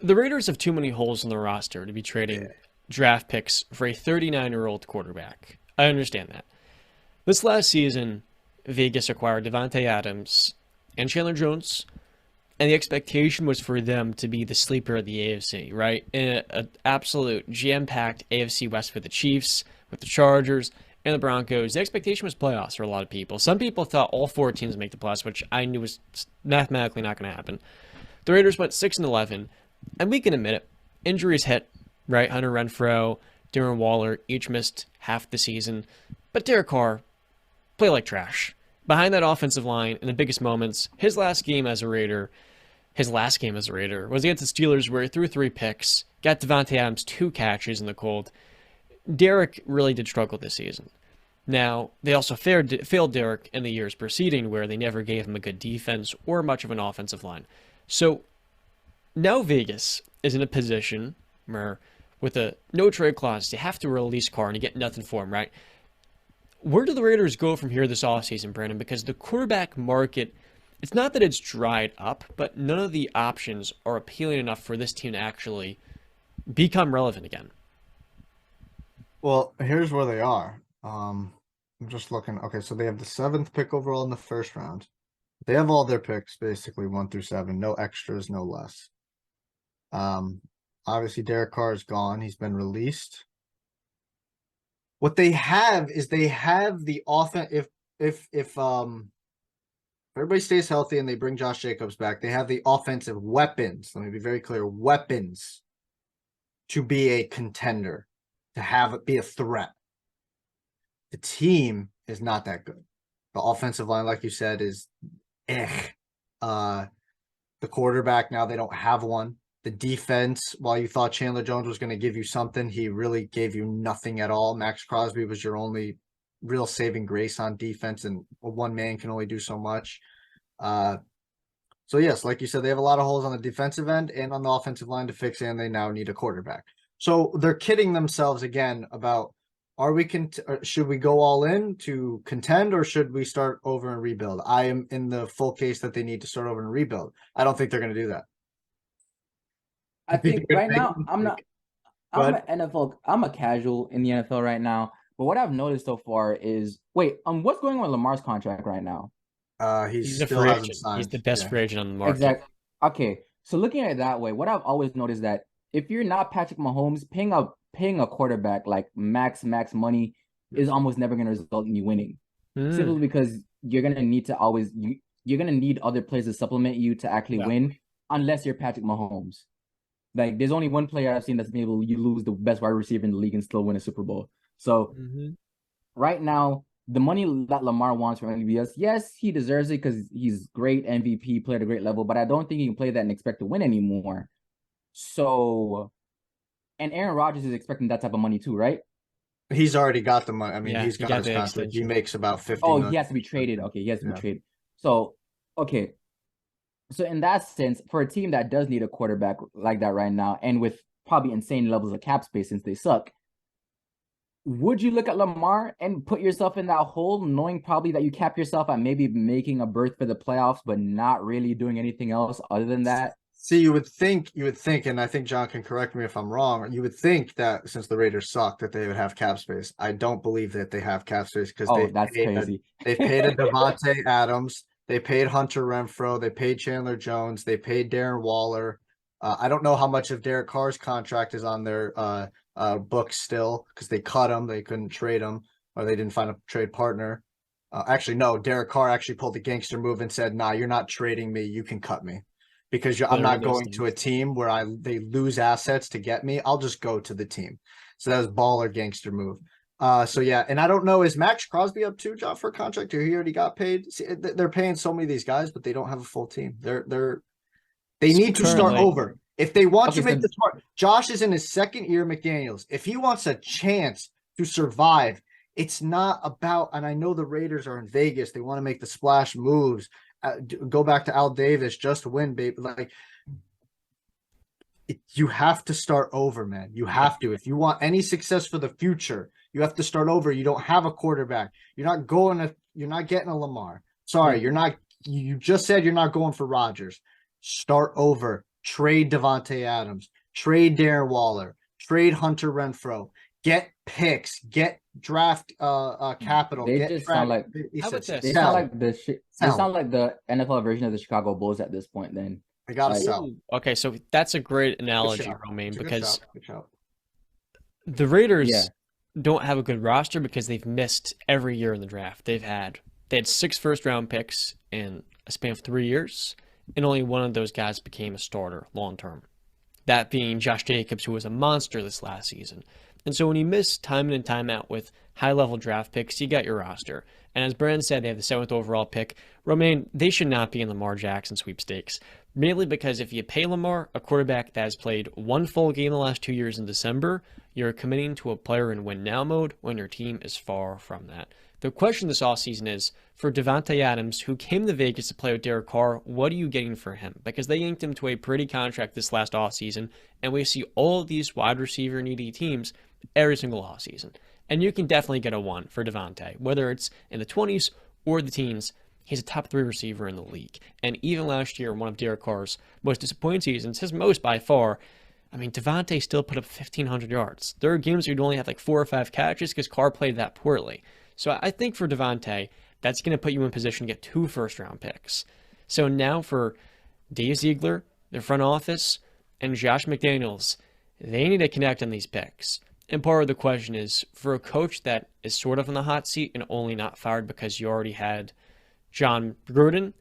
The Raiders have too many holes in their roster to be trading draft picks for a 39-year-old quarterback. I understand that. This last season, Vegas acquired Devontae Adams and Chandler Jones, and the expectation was for them to be the sleeper of the AFC, right? In an absolute jam-packed AFC West with the Chiefs, with the Chargers, and the Broncos. The expectation was playoffs for a lot of people. Some people thought all four teams would make the playoffs, which I knew was mathematically not going to happen. The Raiders went 6-11, and we can admit it. Injuries hit, right? Hunter Renfrow, Darren Waller each missed half the season, but Derek Carr played like trash. Behind that offensive line in the biggest moments, his last game as a Raider was against the Steelers where he threw 3 picks, got Devontae Adams 2 catches in the cold. Derek really did struggle this season. Now, they also failed Derek in the years preceding where they never gave him a good defense or much of an offensive line. So now Vegas is in a position where with a no trade clause, they have to release Carr and you get nothing for him, right? Where do the Raiders go from here this offseason, Brandon? Because the quarterback market, it's not that it's dried up, but none of the options are appealing enough for this team to actually become relevant again. Well, here's where they are. I'm just looking. Okay, so they have the 7th pick overall in the first round. They have all their picks basically 1 through 7, no extras, no less. Obviously Derek Carr is gone. He's been released. What they have is they have the offense. If everybody stays healthy and they bring Josh Jacobs back, they have the offensive weapons. Let me be very clear: weapons to be a contender, to have it be a threat. The team is not that good. The offensive line, like you said, is the quarterback now they don't have one. The defense, while you thought Chandler Jones was going to give you something, he really gave you nothing at all. Max Crosby was your only real saving grace on defense, and one man can only do so much. So yes, like you said, they have a lot of holes on the defensive end and on the offensive line to fix, and they now need a quarterback. So they're kidding themselves again about should we go all in to contend or should we start over and rebuild? I am in the full case that they need to start over and rebuild. I don't think they're going to do that. I think right now I'm But an NFL. I'm a casual in the NFL right now. But what I've noticed so far is what's going on with Lamar's contract right now? he He's a still free hasn't agent. He's signed. the best Yeah. free agent on the market. Exactly. Okay. So looking at it that way, what I've always noticed that if you're not Patrick Mahomes, paying a quarterback like max money is almost never going to result in you winning. Simply because you're going to need to you're going to need other players to supplement you to actually win unless you're Patrick Mahomes. Like there's only one player I've seen that's been able you lose the best wide receiver in the league and still win a Super Bowl. So right now, the money that Lamar wants from MVS, yes, he deserves it because he's great MVP, played at a great level, but I don't think he can play that and expect to win anymore. So, and Aaron Rodgers is expecting that type of money too, right? He's already got the money. I mean, Yeah, he's he got got his the contract. He extension. makes about 50 Oh, million. he has to be traded. Okay, he has to be traded. So, okay. So in that sense, for a team that does need a quarterback like that right now, and with probably insane levels of cap space since they suck, would you look at Lamar and put yourself in that hole, knowing probably that you cap yourself at maybe making a berth for the playoffs, but not really doing anything else other than that? See, you would think, and I think John can correct me if I'm wrong. You would think that since the Raiders suck, that they would have cap space. I don't believe that they have cap space because That's crazy. they've paid a Devontae Adams, they paid Hunter Renfrow, they paid Chandler Jones, they paid Darren Waller. I don't know how much of Derek Carr's contract is on their books still because they cut him, they couldn't trade him, or they didn't find a trade partner. Actually, no, Derek Carr actually pulled the gangster move and said, "Nah, you're not trading me. You can cut me." Because I'm not going to a team where they lose assets to get me. I'll just go to the team. So that was baller gangster move. So yeah, and I don't know, is Max Crosby up too, John, for a contract? Or he already got paid? See, they're paying so many of these guys, but they don't have a full team. They need to start over. If they want to make the smart, Josh is in his 2nd year, McDaniels. If he wants a chance to survive, it's not about, and I know the Raiders are in Vegas, they want to make the splash moves. Go back to Al Davis, just win, baby. Like you have to start over, man. You have to. If you want any success for the future, you have to start over. You don't have a quarterback. You're not getting a Lamar. Sorry, you're not. You just said you're not going for Rodgers. Start over. trade Devontae Adams, trade Darren Waller, trade Hunter Renfrow, get picks, get draft capital, They get just draft. sound like How about this? they Sell. sound like the shit. They Sell. sound like the NFL version of the Chicago Bulls at this point. Then They gotta like, sell. Ooh, okay, so that's a great Good analogy, shout. Romain, It's a good because shout. Good shout. the Raiders Yeah. don't have a good roster because they've missed every year in the draft. They had 6 first-round picks in a span of 3 years, and only one of those guys became a starter long term. That being Josh Jacobs, who was a monster this last season. And so when you miss time in and time out with high-level draft picks, you got your roster. And as Brandon said, they have the 7th overall pick. Romain, they should not be in Lamar Jackson sweepstakes. Mainly because if you pay Lamar, a quarterback that has played 1 full game the last 2 years in December, you're committing to a player in win-now mode when your team is far from that. The question this offseason is, for Devontae Adams, who came to Vegas to play with Derek Carr, what are you getting for him? Because they yanked him to a pretty contract this last offseason, and we see all of these wide receiver needy teams every single offseason. And you can definitely get a 1 for Devontae, whether it's in the 20s or the teens. He's a top 3 receiver in the league. And even last year, one of Derek Carr's most disappointing seasons, his most by far, I mean, Devontae still put up 1,500 yards. There are games where you'd only have like 4 or 5 catches because Carr played that poorly. So I think for Devontae, that's going to put you in position to get 2 first-round picks. So now for Dave Ziegler, the front office, and Josh McDaniels, they need to connect on these picks. And part of the question is, for a coach that is sort of in the hot seat and only not fired because you already had John Gruden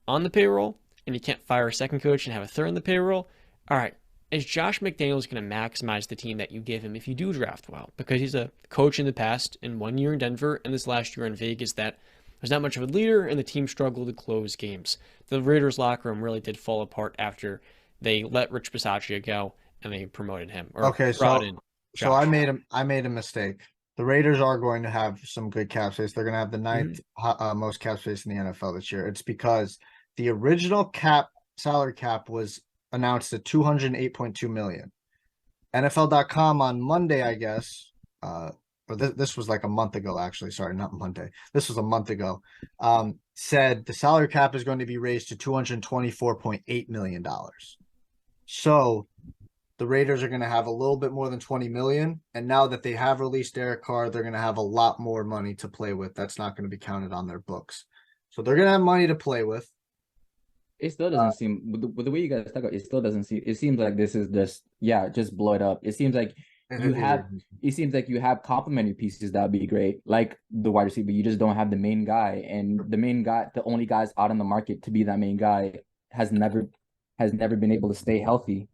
on the payroll, and you can't fire a second coach and have a third on the payroll, all right, is Josh McDaniels going to maximize the team that you give him if you do draft well? Because he's a coach in the past, in 1 year in Denver, and this last year in Vegas, that was not much of a leader, and the team struggled to close games. The Raiders locker room really did fall apart after they let Rich Bisaccia go, and they promoted him. Okay, brought in so I made a mistake. The Raiders are going to have some good cap space. They're going to have the 9th most cap space in the NFL this year. It's because the original salary cap was announced at $208.2 million. NFL.com on Monday, I guess, or this was like a month ago, actually. Sorry, not Monday. This was a month ago. Said the salary cap is going to be raised to $224.8 million. So the Raiders are going to have a little bit more than 20 million. And now that they have released Derek Carr, they're going to have a lot more money to play with. That's not going to be counted on their books. So they're going to have money to play with. it still doesn't seem with the way you guys talk about it, still doesn't seem. It seems like this is just blow it up. It seems like you have complementary pieces that would be great, like the wide receiver. You just don't have the main guy, and the only guys out on the market to be that main guy has never been able to stay healthy.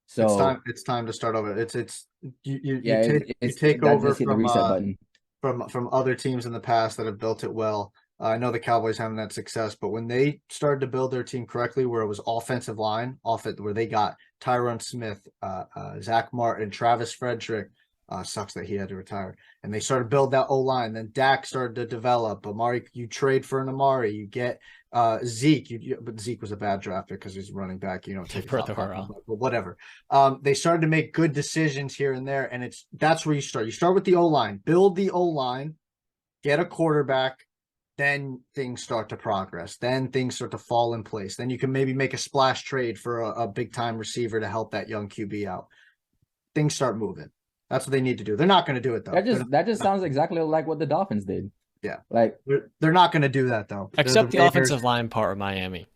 So it's time to start over. You it's take that over just hit the reset button. from other teams in the past that have built it well. I know the Cowboys haven't had success, but when they started to build their team correctly, where it was offensive line, where they got Tyron Smith, Zach Martin, Travis Frederick, sucks that he had to retire, and they started to build that O-line. Then Dak started to develop. Amari, you trade for an Amari, you get Zeke, but Zeke was a bad draft pick because he's running back. You know, take but whatever. They started to make good decisions here and there, and that's where you start. You start with the O-line, build the O-line, get a quarterback. Then things start to progress. Then things start to fall in place. Then you can maybe make a splash trade for a big time receiver to help that young QB out. Things start moving. That's what they need to do. They're not going to do it though. That just sounds exactly like what the Dolphins did. Yeah, like they're not going to do that though. Except the offensive line part of Miami.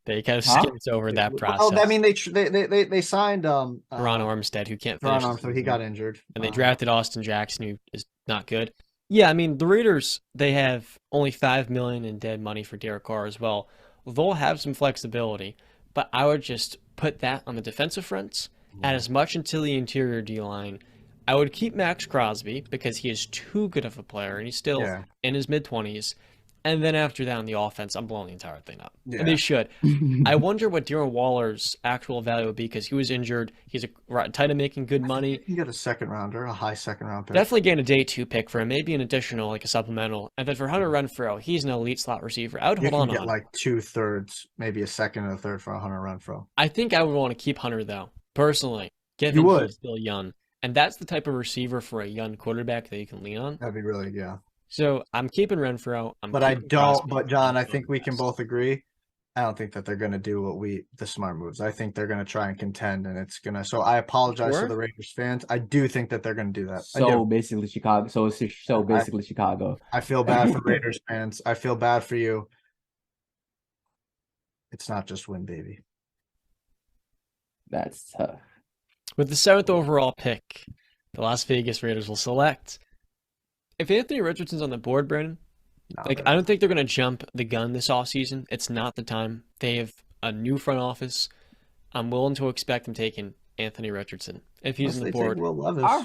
They kind of skipped over that process. Oh, I mean they signed Ron Armstead, who can't finish. So he got injured, and they drafted Austin Jackson, who is not good. Yeah, I mean, the Raiders, they have only $5 million in dead money for Derek Carr as well. They'll have some flexibility, but I would just put that on the defensive fronts, add as much into the interior D-line. I would keep Max Crosby because he is too good of a player, and he's still in his mid-20s. And then after that on the offense, I'm blowing the entire thing up. Yeah. And they should. I wonder what Darren Waller's actual value would be because he was injured. He's a tight end making good money. You can get a second rounder, a high second round pick. Definitely getting a day 2 pick for him, maybe an additional, like a supplemental. And then for Hunter Renfrow, he's an elite slot receiver. I would hold on. You can get like 2/3, maybe a second and a third for a Hunter Renfrow. I think I would want to keep Hunter though, personally. Given he's still young. And that's the type of receiver for a young quarterback that you can lean on. That'd be really, So I'm keeping Renfrow. But John, I think we can both agree I don't think that they're going to do the smart moves. I think they're going to try and contend, and it's going to. So I apologize to Sure. the Raiders fans. I do think that they're going to do that. I So do. basically Chicago. So basically Chicago. I feel bad for Raiders fans. I feel bad for you. It's not just win, baby. That's tough. With the 7th overall pick, the Las Vegas Raiders will select. If Anthony Richardson's on the board, Brandon, No, like I don't think they're going to jump the gun this offseason. It's not the time. They have a new front office. I'm willing to expect them taking Anthony Richardson if he's on the board. Will Levis. I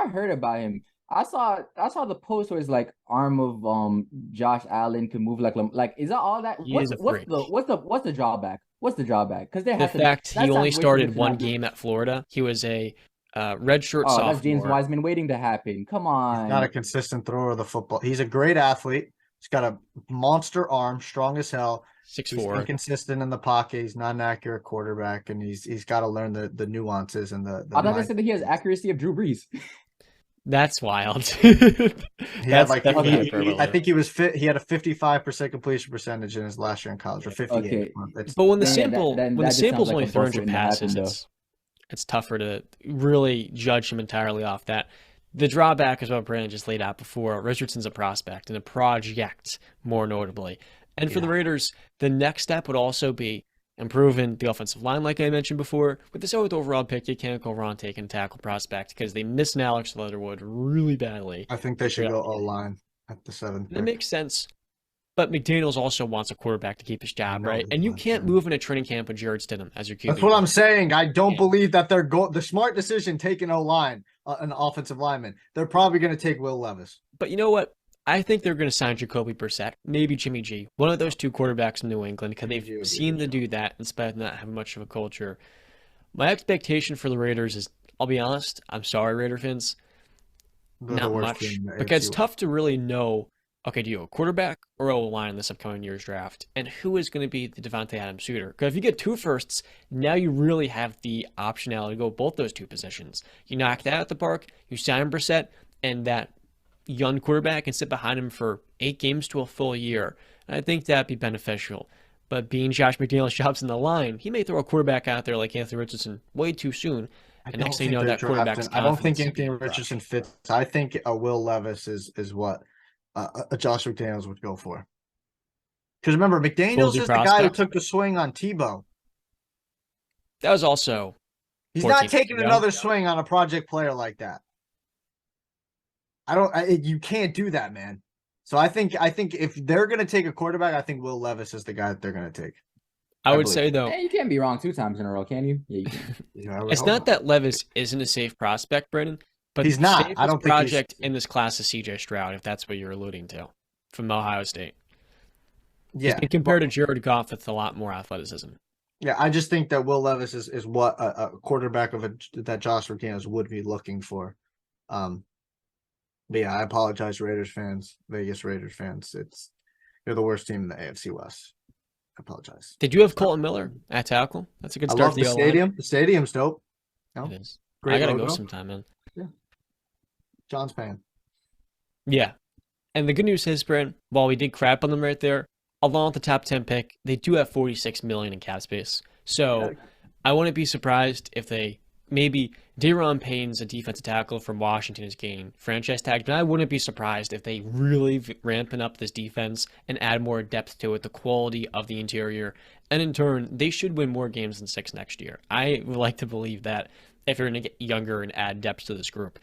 heard about him. I saw the post where it's like arm of Josh Allen could move like is that all that? What's the drawback? What's the drawback? Because they have The fact he only started one game at Florida. He was a redshirt sophomore. That's James Wiseman waiting to happen. Come on. He's not a consistent thrower of the football. He's a great athlete. He's got a monster arm, strong as hell. 6'4". He's inconsistent in the pocket. He's not an accurate quarterback, and he's got to learn the nuances and the I thought they said that he has accuracy of Drew Brees. That's wild. I think he was fit. He had a 55% completion percentage in his last year in college, or 58. Okay. But when the that sample's like only a bust 300 waiting to happen, passes, it's tougher to really judge him entirely off that. The drawback is what Brandon just laid out before. Richardson's a prospect and a project, more notably. And for the Raiders, the next step would also be improving the offensive line, like I mentioned before. With the 7th overall pick, you can't go wrong taking tackle prospect because they miss Alex Leatherwood really badly. I think they should go O-line at the 7th pick. That makes sense. But McDaniels also wants a quarterback to keep his job, right? And you can't move in a training camp with Jared Stidham as your QB. That's what I'm saying. I don't believe that they're the smart decision taking O-line, an offensive lineman. They're probably going to take Will Levis. But you know what? I think they're going to sign Jacoby Brissett, maybe Jimmy G, one of those two quarterbacks in New England, because they've seemed to do that in spite of not having much of a culture. My expectation for the Raiders is, I'll be honest, I'm sorry, Raider fans, not much, because it's tough to really know, okay, do you go quarterback or O-line in this upcoming year's draft, and who is going to be the Devontae Adams suitor? Because if you get 2 firsts, now you really have the optionality to go both those 2 positions. You knock that out the park, you sign Brissett, and that young quarterback and sit behind him for 8 games to a full year. I think that'd be beneficial. But being Josh McDaniels shops in the line, he may throw a quarterback out there like Anthony Richardson way too soon. And next thing you know, that quarterback's I don't think Anthony Richardson fits. I think a Will Levis is what a Josh McDaniels would go for. Because remember, McDaniels is the guy who took the swing on Tebow. That was also. He's not taking another swing on a project player like that. You can't do that, man. So I think if they're going to take a quarterback, I think Will Levis is the guy that they're going to take. I would say, though. Hey, you can't be wrong 2 times in a row, can you? Yeah, you can. It's not that Levis isn't a safe prospect, Brennan, but he's not. I don't think project in this class is CJ Stroud, if that's what you're alluding to, from Ohio State. Yeah. Compared to Jared Goff, with a lot more athleticism. Yeah, I just think that Will Levis is what a quarterback that Josh McDaniels would be looking for. But yeah, I apologize, Raiders fans, Vegas Raiders fans. You're the worst team in the AFC West. I apologize. Did you have Colton Miller at tackle? That's a good start. I love the stadium. O-line. The stadium's dope. No? It is. Great I gotta logo. go sometime, man. Yeah. John's paying. Yeah. And the good news is, Brent, while we did crap on them right there, along with the top 10 pick, they do have $46 million in cap space. So I wouldn't be surprised if they maybe Daron Payne's a defensive tackle from Washington is getting franchise tagged, but I wouldn't be surprised if they really ramping up this defense and add more depth to it, the quality of the interior, and in turn, they should win more games than 6 next year. I would like to believe that if you're going to get younger and add depth to this group.